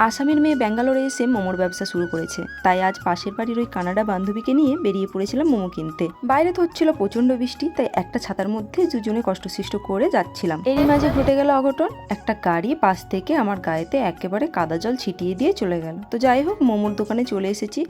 আসামের মেয়ে ব্যাঙ্গালোরে এসে মোমোর ব্যবসা শুরু করেছে, তাই আজ পাশের বাড়ির ওই কানাডা বান্ধবীকে নিয়ে বেরিয়ে পড়েছিলাম মোমো কিনতে। বাইরে তো হচ্ছিল প্রচন্ড বৃষ্টি, তাই একটা ছাতার মধ্যে দুজনে কষ্টসৃষ্ট করে যাচ্ছিলাম। এরই মাঝে ঘটে গেল অঘটন। একটা গাড়ি পাশ থেকে আমার গায়েতে একেবারে কাদা জল ছিটিয়ে দিয়ে চলে গেল। তো যাই হোক, মোমোর দোকানে চলে এসেছি।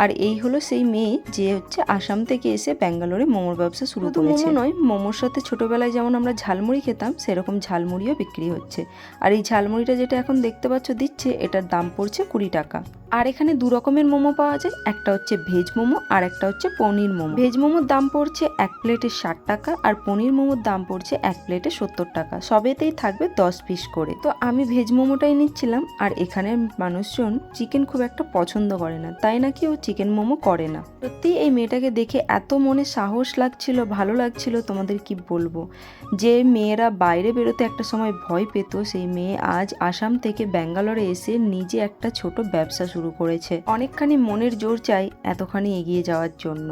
আর এই হলো সেই মেয়ে যে হচ্ছে আসাম থেকে এসে ব্যাঙ্গালোরে মোমোর ব্যবসা শুরু করেছে। মোমো নয়, মোমোর সাথে ছোটবেলায় যেমন আমরা ঝালমুড়ি খেতাম, সেরকম ঝালমুড়িও বিক্রি হচ্ছে। আর এই ঝালমুড়িটা যেটা এখন দেখতে পাচ্ছ দিচ্ছে, এটার দাম পড়ছে 20 টাকা। আর এখানে দু রকমের মোমো পাওয়া যায়, একটা হচ্ছে ভেজ মোমো আর একটা হচ্ছে পনির মোমো। ভেজ মোমোর দাম পড়ছে এক প্লেটে 60 টাকা, আর পনির মোমোর দাম পড়ছে এক প্লেটে 70 টাকা। সবেতেই থাকবে 10 পিস করে। তো আমি ভেজ মোমোটাই নিচ্ছিলাম। আর এখানের মানুষজন চিকেন খুব একটা পছন্দ করে না, তাই নাকি ও চিকেন মোমো করে না। সত্যি এই মেয়েটাকে দেখে এত মনে সাহস লাগছিল, ভালো লাগছিল, তোমাদের কি বলবো। যে মেয়েরা বাইরে বেরোতে একটা সময় ভয় পেত, সেই মেয়ে আজ আসাম থেকে ব্যাঙ্গালোরে এসে নিজে একটা ছোট ব্যবসা শুরু করেছে। অনেকখানি মনের জোর চাই এতখানি এগিয়ে যাওয়ার জন্য।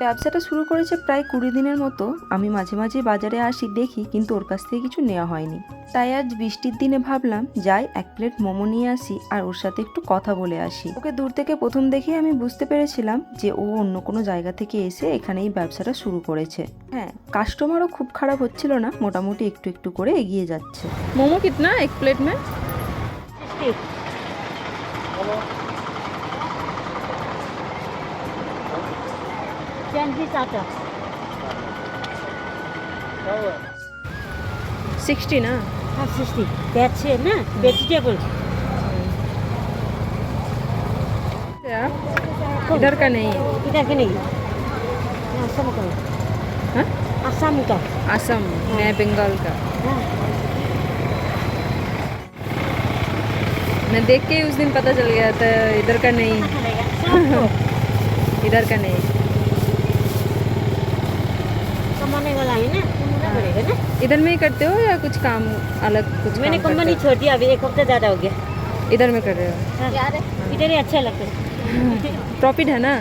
ব্যবসাটা শুরু করেছে প্রায় 20 দিনের মতো। আমি মাঝে মাঝে বাজারে আসি, দেখি, কিন্তু ওর কাছ থেকে কিছু নেওয়া হয়নি। তাই আজ বৃষ্টির দিনে ভাবলাম যাই এক প্লেট মোমো নিয়ে আসি আর ওর সাথে একটু কথা বলে আসি। ওকে দূর থেকে প্রথম দেখে আমি বুঝতে পেরেছিলাম যে ও অন্য কোনো জায়গা থেকে এসে এখানে এই ব্যবসাটা শুরু করেছে। হ্যাঁ, কাস্টমারও খুব খারাপ হচ্ছিল না, মোটামুটি একটু একটু করে এগিয়ে যাচ্ছে। মোমো কিতনা এক প্লেট মে? 60 ना? हाँ 60 वेज है ना, वेजिटेबल। इधर का नहीं है? इधर का नहीं, असम का। हाँ? असम का। असम, मैं बंगाल का। हाँ। मैं देख के ही उस दिन पता चल गया था इधर का नहीं। इधर का नहीं। कमाने वाला है ना, पड़ेगा ना। इधर में ही करते हो या कुछ काम अलग कुछ? मैंने काम कंपनी करते छोड़ दिया, अभी 1 हफ्ता ज़्यादा हो गया। हो? इधर में कर रहे हो? हाँ। इधर ही अच्छा लगता है। प्रॉफिट है ना?